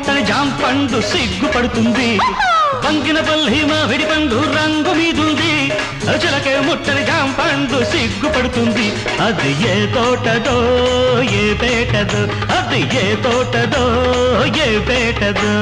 ముట్టని జాంపండు సిగ్గుపడుతుంది వంగిన పల్లి మామిడి పండు రంగు మీదుంది చిలకే ముట్టని జాంపండు సిగ్గుపడుతుంది అది ఏ తోటదో ఏ పేటదో అది ఏ తోటదో ఏ పేటదో